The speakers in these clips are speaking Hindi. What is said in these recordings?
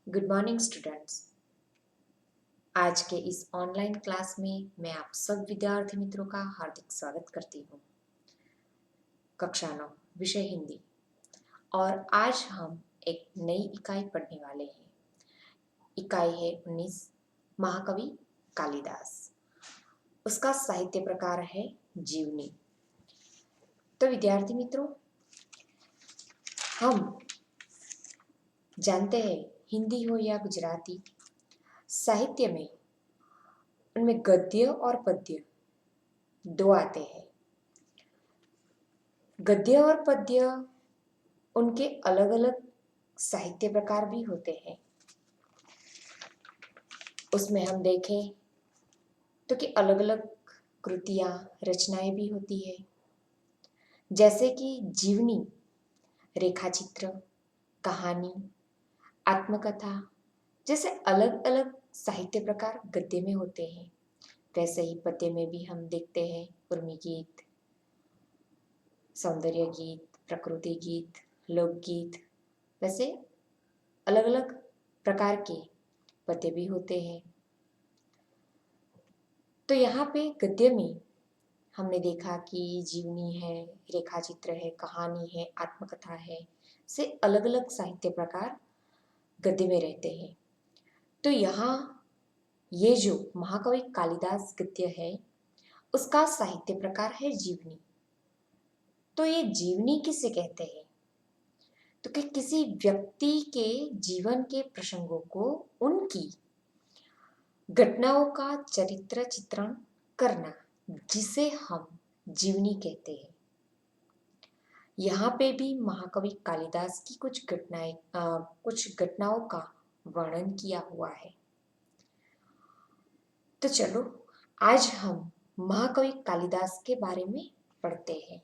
Good morning students. आज के इस ऑनलाइन क्लास में मैं आप सब विद्यार्थी मित्रों का हार्दिक स्वागत करती हूँ। कक्षा 9 विषय हिंदी। और आज हम एक नई इकाई पढ़ने वाले हैं। इकाई है 19, महाकवि कालिदास। उसका साहित्य प्रकार है जीवनी। तो विद्यार्थी मित्रों, हम जानते हैं हिंदी हो या गुजराती, साहित्य में उनमें गद्य और पद्य दो आते हैं। गद्य और पद्य उनके अलग अलग साहित्य प्रकार भी होते हैं। उसमें हम देखें तो कि अलग अलग कृतियाँ, रचनाएं भी होती है। जैसे कि जीवनी, रेखाचित्र, कहानी, आत्मकथा जैसे अलग अलग साहित्य प्रकार गद्य में होते हैं। वैसे ही पद्य में भी हम देखते हैं उर्मी गीत, सौंदर्य गीत, प्रकृति गीत, लोकगीत। वैसे अलग अलग प्रकार के पद्य भी होते हैं। तो यहाँ पे गद्य में हमने देखा कि जीवनी है, रेखाचित्र है, कहानी है, आत्मकथा है, से अलग अलग साहित्य प्रकार गद्य में रहते हैं। तो यहाँ ये जो महाकवि कालिदास गद्य है, उसका साहित्य प्रकार है जीवनी। तो ये जीवनी किसे कहते हैं? तो कि किसी व्यक्ति के जीवन के प्रसंगों को, उनकी घटनाओं का चरित्र चित्रण करना, जिसे हम जीवनी कहते हैं। यहाँ पे भी महाकवि कालिदास की कुछ घटनाओं का वर्णन किया हुआ है। तो चलो आज हम महाकवि कालिदास के बारे में पढ़ते हैं।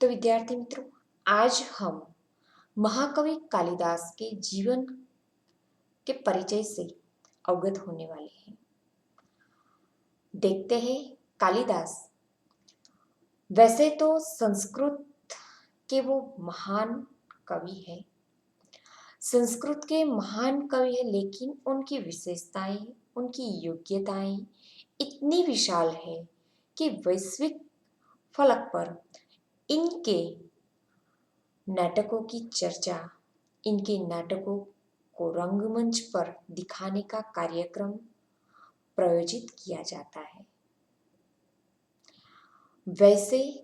तो विद्यार्थी मित्रों, आज हम महाकवि कालिदास के जीवन के परिचय से अवगत होने वाले हैं। देखते हैं कालिदास वैसे तो संस्कृत के वो महान कवि है, संस्कृत के महान कवि है, लेकिन उनकी विशेषताएं, उनकी योग्यताएं इतनी विशाल है कि वैश्विक फलक पर इनके नाटकों की चर्चा, इनके नाटकों को रंगमंच पर दिखाने का कार्यक्रम प्रायोजित किया जाता है। वैसे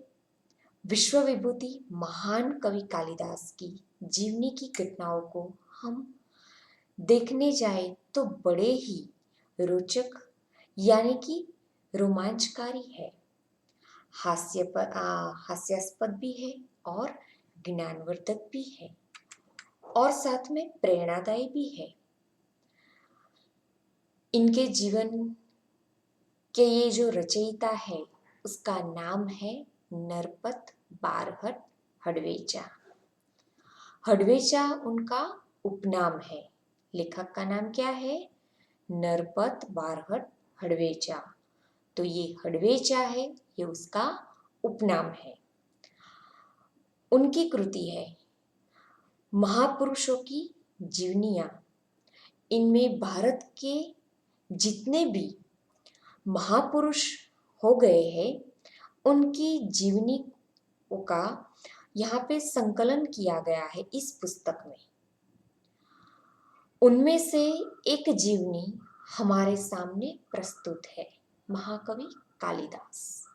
विश्व विभूति महान कवि कालिदास की जीवनी की घटनाओं को हम देखने जाए तो बड़े ही रोचक यानी कि रोमांचकारी है, हास्यास्पद भी है और ज्ञानवर्धक भी है और साथ में प्रेरणादायी भी है। इनके जीवन के ये जो रचयिता है, उसका नाम है नरपत बारहट हडवेचा। हडवेचा उनका उपनाम है। लेखक का नाम क्या है? नरपत बारहट हडवेचा। तो ये हडवेचा है, ये उसका उपनाम है। उनकी कृति है महापुरुषों की जीवनियाँ। इनमें भारत के जितने भी महापुरुष हो गए हैं, उनकी जीवनी का यहाँ पे संकलन किया गया है इस पुस्तक में। उनमें से एक जीवनी हमारे सामने प्रस्तुत है, महाकवि कालिदास।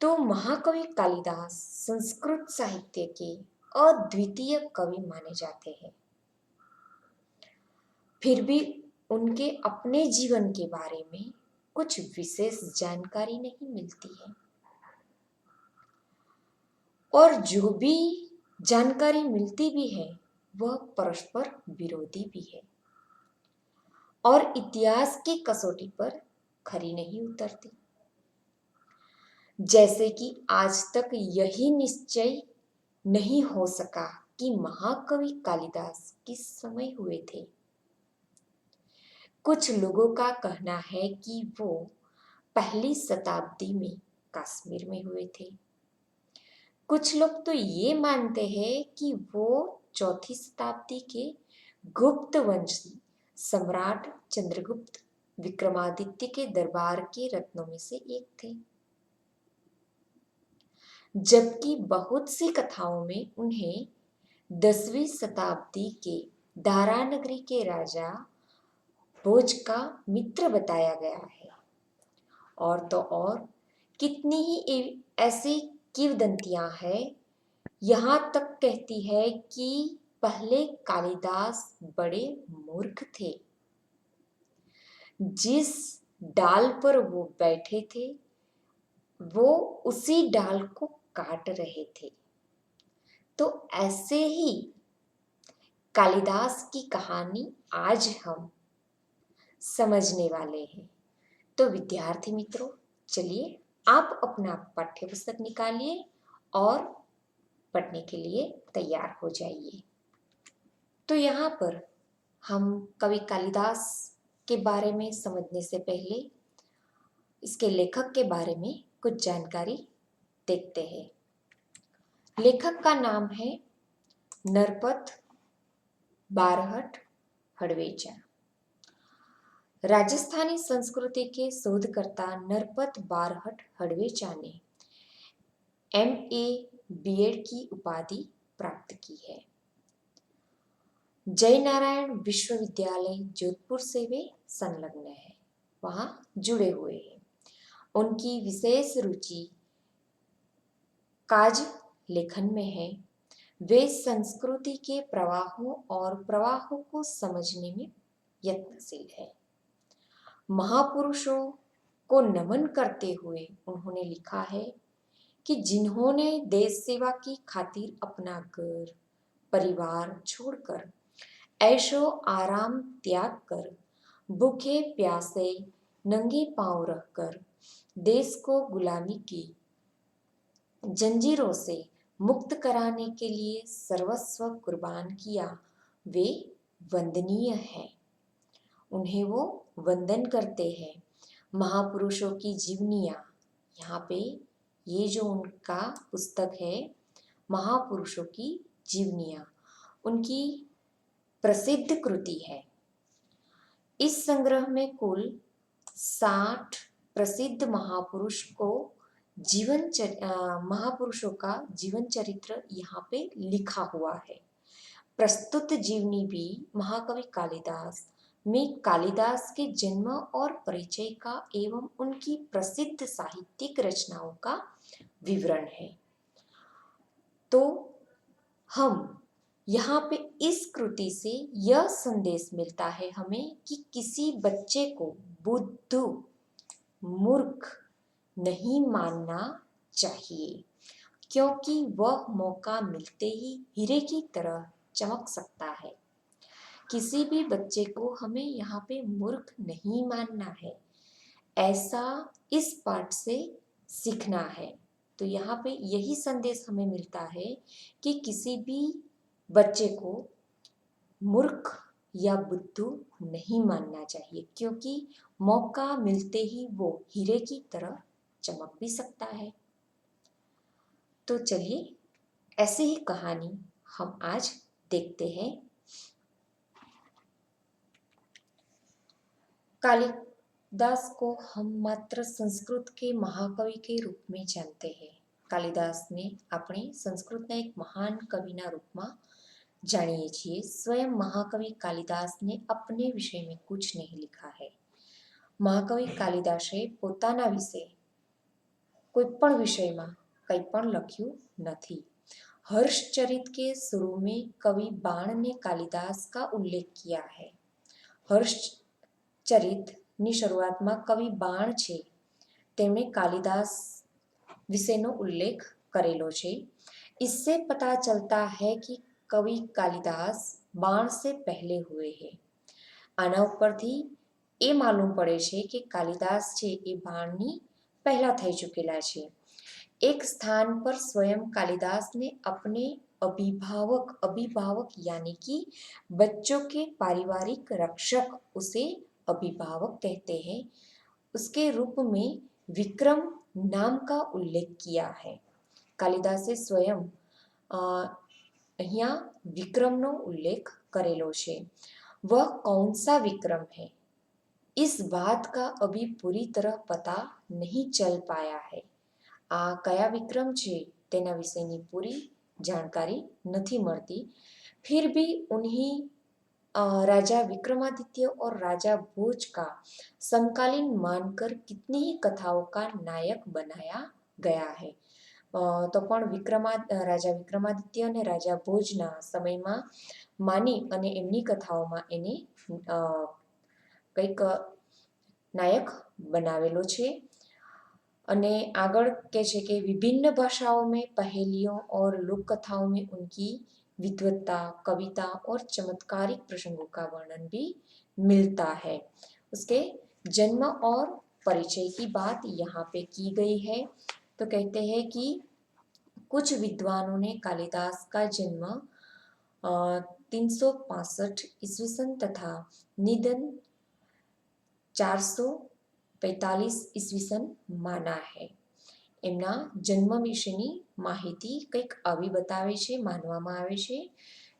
तो महाकवि कालिदास संस्कृत साहित्य के अद्वितीय कवि माने जाते हैं। फिर भी उनके अपने जीवन के बारे में कुछ विशेष जानकारी नहीं मिलती है, और जो भी जानकारी मिलती भी है वह परस्पर विरोधी भी है और इतिहास की कसौटी पर खरी नहीं उतरती। जैसे कि आज तक यही निश्चय नहीं हो सका कि महाकवि कालिदास किस समय हुए थे। कुछ लोगों का कहना है कि वो पहली शताब्दी में कश्मीर में हुए थे। कुछ लोग तो ये मानते हैं कि वो चौथी शताब्दी के गुप्त वंशी सम्राट चंद्रगुप्त विक्रमादित्य के दरबार के रत्नों में से एक थे। जबकि बहुत सी कथाओं में उन्हें 10वीं शताब्दी के दारा नगरी के राजा भोज का मित्र बताया गया है। और तो और कितनी ही ऐसी किंवदंतियां हैं, यहाँ तक कहती है कि पहले कालिदास बड़े मूर्ख थे। जिस डाल पर वो बैठे थे वो उसी डाल को काट रहे थे। तो ऐसे ही कालिदास की कहानी आज हम समझने वाले हैं। तो विद्यार्थी मित्रों, चलिए आप अपना पाठ्य पुस्तक निकालिए और पढ़ने के लिए तैयार हो जाइए। तो यहाँ पर हम कवि कालिदास के बारे में समझने से पहले इसके लेखक के बारे में कुछ जानकारी देखते हैं। लेखक का नाम है नरपत बारहट हड़वेचा। राजस्थानी संस्कृति के शोधकर्ता नरपत बारहट हड़वेचा ने MA BEd की उपाधि प्राप्त की है। जयनारायण विश्वविद्यालय जोधपुर से वे संलग्न है, वहां जुड़े हुए हैं। उनकी विशेष रुचि काज लेखन में है। वे संस्कृति के प्रवाहों और प्रवाहों को समझने में यत्नशील है। महापुरुषों को नमन करते हुए उन्होंने लिखा है कि जिन्होंने देश सेवा की खातिर अपना घर परिवार छोड़कर ऐशो आराम त्याग कर भूखे प्यासे नंगे पांव रहकर देश को गुलामी की जंजीरों से मुक्त कराने के लिए सर्वस्व कुर्बान किया, वे वंदनीय हैं। उन्हें वो वंदन करते हैं। महापुरुषों की जीवनियाँ, यहाँ पे ये जो उनका पुस्तक है महापुरुषों की जीवनियाँ, उनकी प्रसिद्ध कृति है। इस संग्रह में कुल 60 प्रसिद्ध महापुरुषों का जीवन चरित्र यहाँ पे लिखा हुआ है। प्रस्तुत जीवनी भी महाकवि कालिदास में कालिदास के जन्म और परिचय का एवं उनकी प्रसिद्ध साहित्यिक रचनाओं का विवरण है। तो हम यहाँ पे इस कृति से यह संदेश मिलता है हमें कि किसी बच्चे को बुद्धू मूर्ख नहीं मानना चाहिए, क्योंकि वह मौका मिलते ही हीरे की तरह चमक सकता है। किसी भी बच्चे को हमें यहाँ पे मूर्ख नहीं मानना है, ऐसा इस पाठ से सीखना है। तो यहाँ पे यही संदेश हमें मिलता है कि किसी भी बच्चे को मूर्ख या बुद्धू नहीं मानना चाहिए, क्योंकि मौका मिलते ही वो हीरे की तरह चमक भी सकता है। तो चलिए ऐसी ही कहानी हम आज देखते हैं। कालिदास को हम मात्र संस्कृत के महाकवि के रूप में जानते हैं। कालिदास ने अपनी संस्कृतना एक महान कविના રૂપમાં જાણીએ છીએ। स्वयं महाकवि कालिदास ने अपने विषय में कुछ नहीं लिखा है। महाकवि कालिदासे પોતાના વિશે કોઈ પણ વિષયમાં કંઈ પણ લખ્યું નથી। हर्षचरित के शुरू में कवि बाण ने कालिदास का उल्लेख किया है। हर्षचरितની શરૂઆતમાં કવિ બાણ છે તેમણે કાલિદાસ વિશેનો ઉલ્લેખ કરેલો છે। इससे पता चलता है कि कवि कालिदास बाण से पहले हुए हैं। આના ઉપરથી એ માલુમ પડે છે કે કાલિદાસ છે એ બાણની પહેલા થઈ ચૂકેલા છે। एक स्थान पर स्वयं कालिदास ने अपने अभिभावक यानी कि बच्चों के पारिवारिक रक्षक, उसे अभिभावक कहते हैं, उसके रूप में विक्रम नाम का उल्लेख किया है। कालिदास स्वयं અહીંયા विक्रमનો उल्लेख करेलो छे। वह कौन सा विक्रम है, इस बात का अभी पूरी तरह पता नहीं चल पाया है। आ कया विक्रम छे तेना विषयनी पूरी जानकारी नहीं મળતી। फिर भी उन्हीं राजा विक्रमादित्य और राजा भोज का समकालीन मानकर कितनी ही कथाओं का नायक बनाया गया है। तो पण राजा विक्रमादित्य અને રાજા ભોજના સમયમાં માની અને એમની કથાઓમાં એને કંઈક નાયક બનાવેલો છે। અને આગળ કહે છે કે विभिन्न भाषाओं में पहेलियों और लोक कथाओं में उनकी विद्वत्ता, कविता और चमत्कारिक प्रसंगों का वर्णन भी मिलता है। उसके जन्म और परिचय की बात यहाँ पे की गई है। तो कहते हैं कि कुछ विद्वानों ने कालिदास का जन्म 365 ईस्वी सन तथा निधन 445 ईस्वी सन माना है। એમના જન્મ વિશેની માહિતી કંઈક આવી બતાવે છે, માનવામાં આવે છે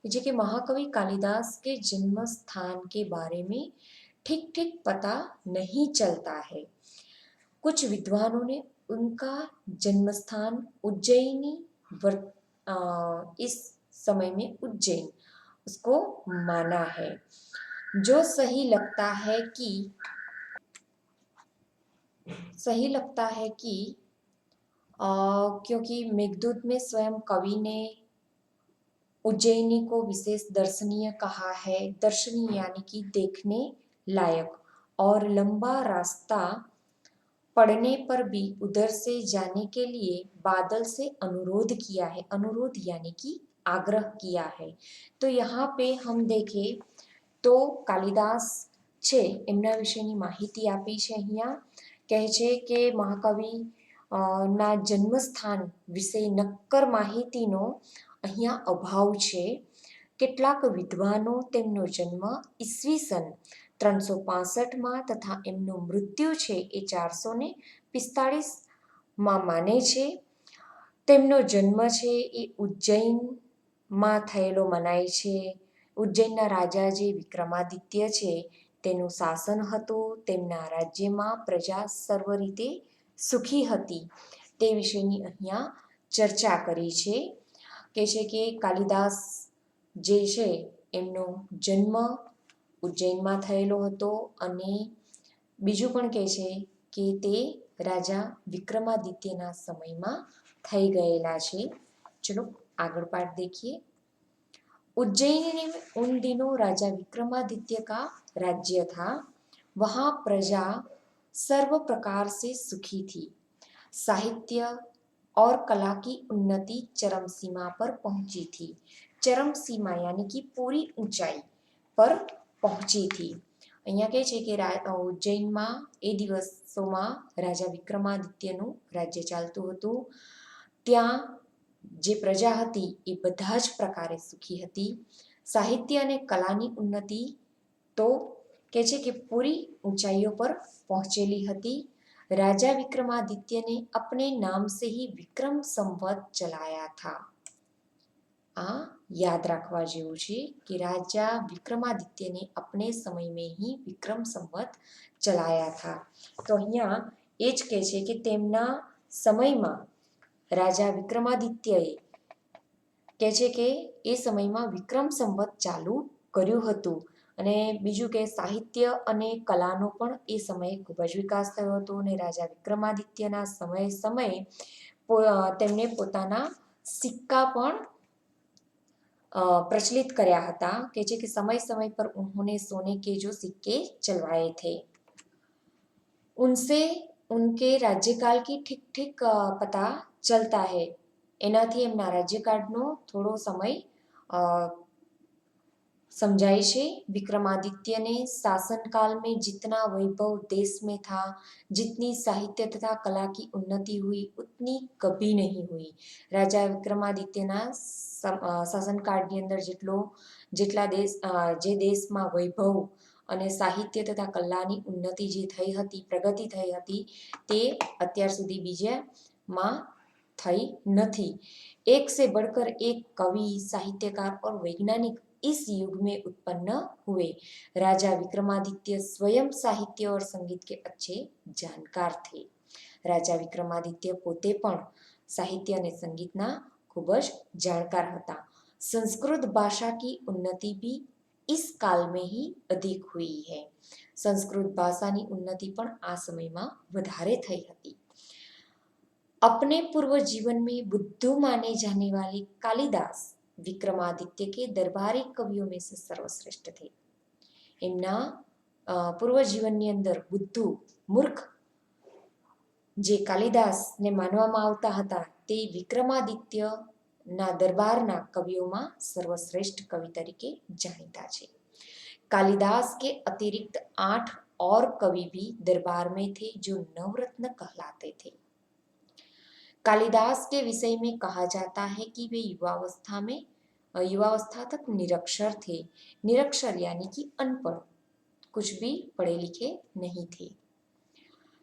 જે कि महाकवि कालिदास के जन्म स्थान के बारे में ठीक ठीक पता नहीं चलता है। कुछ विद्वानों ने उनका जन्म स्थान उज्जैनी इस समय में उज्जैन उसको माना है। जो सही लगता है कि क्योंकि मेघदूत में स्वयं कवि ने उज्जैनी को विशेष दर्शनीय कहा है। दर्शनीय यानी कि देखने लायक, और लंबा रास्ता पड़ने पर भी उधर से जाने के लिए बादल से अनुरोध किया है। अनुरोध यानी कि आग्रह किया है। तो यहाँ पे हम देखें तो कालिदास છે એમના વિશેની માહિતી આપી છે। અહીંયા કહે છે કે મહાકવિ ના જન્મસ્થાન વિશે નક્કર માહિતીનો અહીંયા અભાવ છે। કેટલાક વિદ્વાનો તેમનો જન્મ ઈસવીસન 365માં તથા એમનું મૃત્યુ છે એ 445માં માને છે। તેમનો જન્મ છે એ ઉજ્જૈનમાં થયેલો મનાય છે। ઉજ્જૈનના રાજા જે વિક્રમાદિત્ય છે તેનું શાસન હતું। તેમના રાજ્યમાં પ્રજા સર્વ રીતે સુખી હતી તે વિશેની અહીંયા ચર્ચા કરી છે। કહે છે કે કાલિદાસ જે છે એમનો જન્મ ઉજ્જૈનમાં થયેલો હતો અને બીજું પણ કહે છે કે તે રાજા વિક્રમાદિત્યના સમયમાં થઈ ગયેલા છે। ચલો આગળ પાઠ देखिए। उज्जैन में उन दिनों राजा विक्रमादित्य का राज्य था। वहाँ प्रजा सर्व प्रकार से सुखी थी। साहित्य और कला की उन्नति चरम सीमा पर पहुंची थी। चरम सीमा यानी कि पूरी ऊंचाई पर पहुंची थी। અહીંયા કહે છે કે ઉજ્જૈનમાં એ દિવસોમાં રાજા વિક્રમાદિત્યનું રાજ્ય ચાલતું હતું। ત્યાં જે પ્રજા હતી એ બધા જ પ્રકારે સુખી હતી। સાહિત્ય અને કલાની ઉન્નતિ તો કહે છે કે પૂરી ઊંચાઈઓ પર પહોંચેલી હતી। राजा विक्रमादित्य ने अपने नाम से ही विक्रम संवत चलाया था। आ याद रखवा जेवुं छे कि राजा विक्रमादित्य ने अपने समय में ही विक्रम संवत चलाया था। तो अहींया ए ज कहे छे कि तेमना समयमां राजा विक्रमादित्यए कहे छे के ए समयमां विक्रम संवत चालू कर्युं हतुं। અને બીજું કે સાહિત્ય અને કલાનો પણ એ સમયે ખૂબ જ વિકાસ થયો હતો અને રાજા વિક્રમાદિત્યના સમયે તેમણે પોતાના સિક્કા પણ प्रचलित કર્યા હતા। કે જે કે समय समय पर उन्होंने सोने के जो सिक्के चलवाए थे उनसे उनके राज्यकाल की ठीक ठीक पता चलता है। एनाथी एमना राज्यकालनो थोड़ो समय समझाए छे। विक्रमादित्य ने शासनकाल में जितना वैभव देश में था, जितनी साहित्य तथा कला की उन्नति हुई उतनी कभी नहीं हुई। राजा विक्रमादित्यना શાસનકાળની અંદર જેટલા દેશમાં વૈભવ અને સાહિત્ય તથા કલાની ઉન્નતિ જે થઈ હતી, પ્રગતિ થઈ હતી તે અત્યાર સુધી બીજામાં થઈ નથી। एक से बढ़कर एक कवि, साहित्यकार और वैज्ञानिक इस युग में उत्पन्न हुए। राजा विक्रमादित्य स्वयं साहित्य और संगीत के अच्छे जानकार थे। રાજા વિક્રમાદિત્ય પોતે પણ સાહિત્ય અને સંગીતના ખૂબ જ જાણકાર હતા। संस्कृत भाषा की उन्नति भी इस काल में ही अधिक हुई है। संस्कृत भाषाની ઉન્નતિ પણ આ સમયમાં વધારે થઈ હતી। अपने पूर्व जीवन में बुद्धू माने जाने वाले कालिदास विक्रमादित्य के दरबारी कवियों में से सर्वश्रेष्ठ थे। એમના પૂર્વ જીવનની અંદર બુદ્ધુ મૂર્ખ જે કાલિદાસને માનવામાં આવતા હતા તે વિક્રમાદિત્યના દરબારના કવિઓમાં સર્વશ્રેષ્ઠ કવિ તરીકે જાણીતા છે। कालिदास के अतिरिक्त 8 और कवि भी दरबार में थे जो नवरत्न कहलाते थे। कालिदास के विषय में कहा जाता है कि वे युवावस्था तक निरक्षर थे। निरक्षर यानी कि अनपढ़, कुछ भी पढ़े लिखे नहीं थे।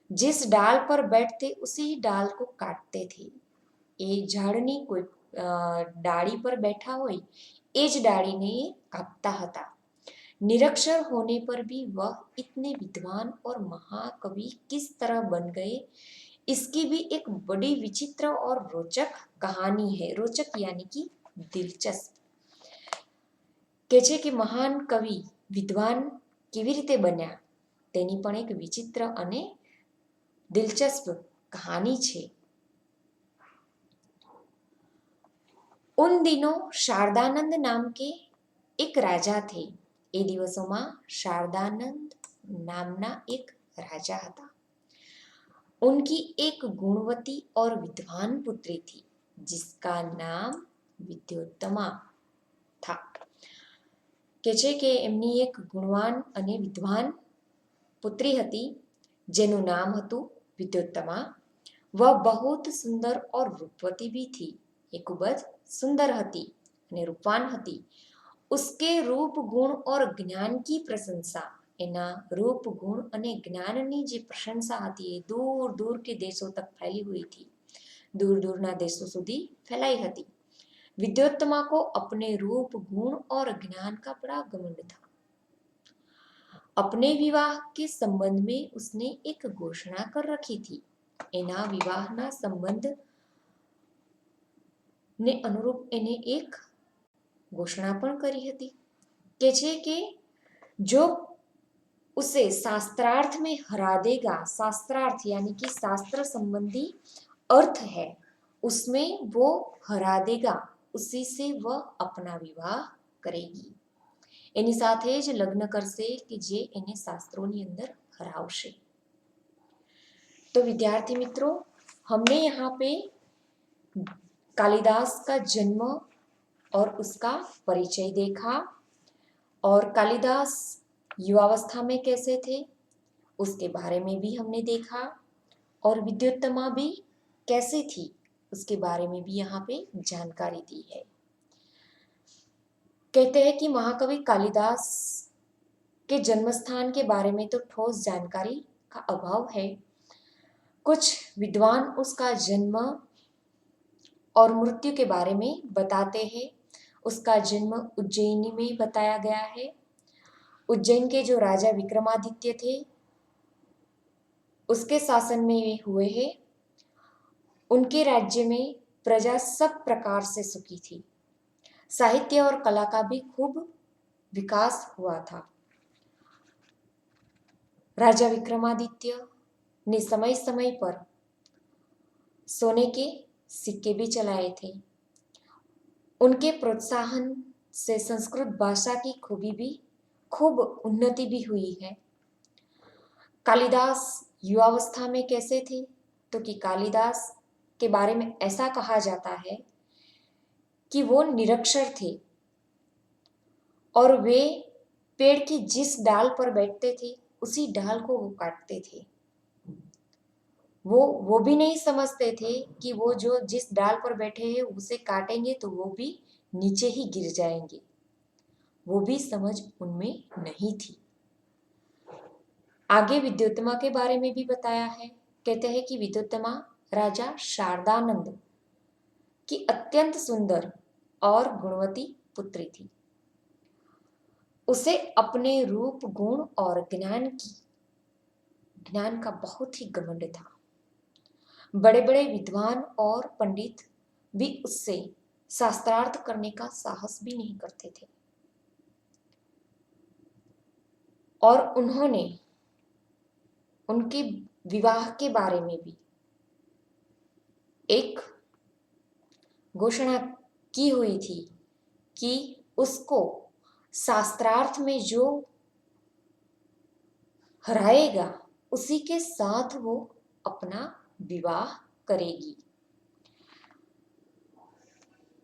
जिस डाल पर बैठते उसी डाल को काटते थे। એ ઝાડની કોઈ ડાળી પર બેઠા હોય એ જ ડાળીને કાપતા હતા। निरक्षर होने पर भी वह इतने विद्वान और महाकवि किस तरह बन गए, इसकी भी एक बड़ी विचित्र और रोचक कहानी है। रोचक यानी कि दिलचस्प। કે છે કે મહાન કવિ વિદ્વાન કેવી રીતે બન્યા તેની પણ એક વિચિત્ર અને દિલચસ્પ કહાની છે। उन दिनों शारदानंद नाम के एक राजा थे। એ દિવસોમાં શારદાનંદ નામના એક રાજા હતા। उनकी एक गुणवती और विद्वान पुत्री थी जिसका नाम विद्योत्तमा था। કે છે કે એમની એક ગુણવાન અને વિદ્વાન પુત્રી હતી જેનું નામ હતું વિદ્યોત્તમા। वह बहुत सुंदर और रूपवती भी थी। એ ખૂબ જ સુંદર હતી અને રૂપવાન હતી। उसके रूप गुण और ज्ञान की प्रशंसा, એના રૂપ ગુણ અને જ્ઞાનની જે પ્રશંસા હતી એ દૂર દૂર કે દેશો તક ફેલી हुई थी। दूर दूरना देशों સુધી फैलाई હતી। विद्योत्तमा को अपने रूप गुण और ज्ञान का बड़ा घमंड था। अपने विवाह के संबंध में उसने एक घोषणा कर रखी थी। એના વિવાહના સંબંધ ને અનુરૂપ એને એક घोषणा પણ કરી હતી કે છે કે जो उसे शास्त्रार्थ में हरा देगा, शास्त्रार्थ यानी कि शास्त्र संबंधी अर्थ है उसमें वो हरा देगा, उसी से वह अपना विवाह करेगी। એની સાથે જ લગ્ન કરશે કે જે એને શાસ્ત્રોની અંદર હરાવશે। तो विद्यार्थी मित्रों, हमने यहाँ पे कालिदास का जन्म और उसका परिचय देखा और कालिदास युवावस्था में कैसे थे उसके बारे में भी हमने देखा और विद्योत्तमा भी कैसे थी उसके बारे में भी यहाँ पे जानकारी दी है। कहते हैं कि महाकवि कालिदास के जन्म स्थान के बारे में तो ठोस जानकारी का अभाव है। कुछ विद्वान उसका जन्म और मृत्यु के बारे में बताते हैं। उसका जन्म उज्जैनी में बताया गया है। उज्जैन के जो राजा विक्रमादित्य थे उसके शासन में ये हुए हैं। उनके राज्य में प्रजा सब प्रकार से सुखी थी। साहित्य और कला का भी खूब विकास हुआ था। राजा विक्रमादित्य ने समय समय पर सोने के सिक्के भी चलाए थे। उनके प्रोत्साहन से संस्कृत भाषा की खूब उन्नति भी हुई है। कालिदास युवावस्था में कैसे थे तो कि कालिदास के बारे में ऐसा कहा जाता है कि वो निरक्षर थे और वे पेड़ की जिस डाल पर बैठते थे उसी डाल को वो काटते थे। वो भी नहीं समझते थे कि वो जो जिस डाल पर बैठे हैं उसे काटेंगे तो वो भी नीचे ही गिर जाएंगे। वो भी समझ उनमें नहीं थी। आगे विद्योत्तमा के बारे में भी बताया है। कहते हैं कि विद्योत्तमा राजा शारदानंद कि अत्यंत सुंदर और गुणवती पुत्री थी। उसे अपने रूप, गुण और ज्ञान का बहुत ही घमंड था। बड़े बड़े विद्वान और पंडित भी उससे शास्त्रार्थ करने का साहस भी नहीं करते थे। और उन्होंने उनके विवाह के बारे में भी एक घोषणा की हुई थी कि उसको शास्त्रार्थ में जो हराएगा उसी के साथ वो अपना विवाह करेगी।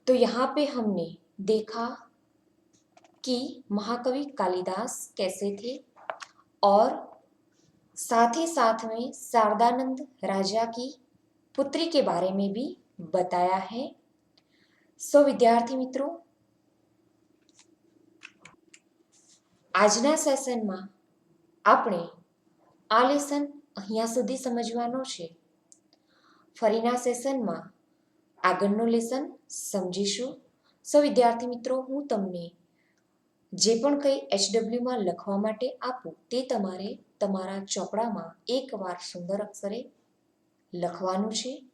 तो यहाँ पे हमने देखा कि महाकवि कालिदास कैसे थे और साथ ही साथ में शारदानंद राजा की पुत्री के बारे में भी बताया है। सो विद्यार्थी મિત્રો, આજના સેશનમાં આપણે આ લેસન અહીંયા સુધી સમજવાનો છે. ફરીના સેશનમાં આગળનો લેસન સમજીશું. સો વિદ્યાર્થી મિત્રો, હું તમને જે પણ કંઈ HW માં લખવા માટે આપું તે તમારે તમારા ચોપડામાં એકવાર સુંદર અક્ષરે લખવાનું છે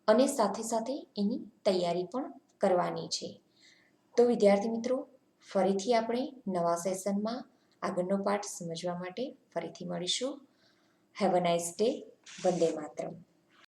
અને સાથે સાથે એની તૈયારી પણ કરવાની છે. તો વિદ્યાર્થી મિત્રો, ફરીથી આપણે નવા સેશનમાં આગળનો પાઠ સમજવા માટે ફરીથી મળીશું. Have a nice day. Vande Mataram.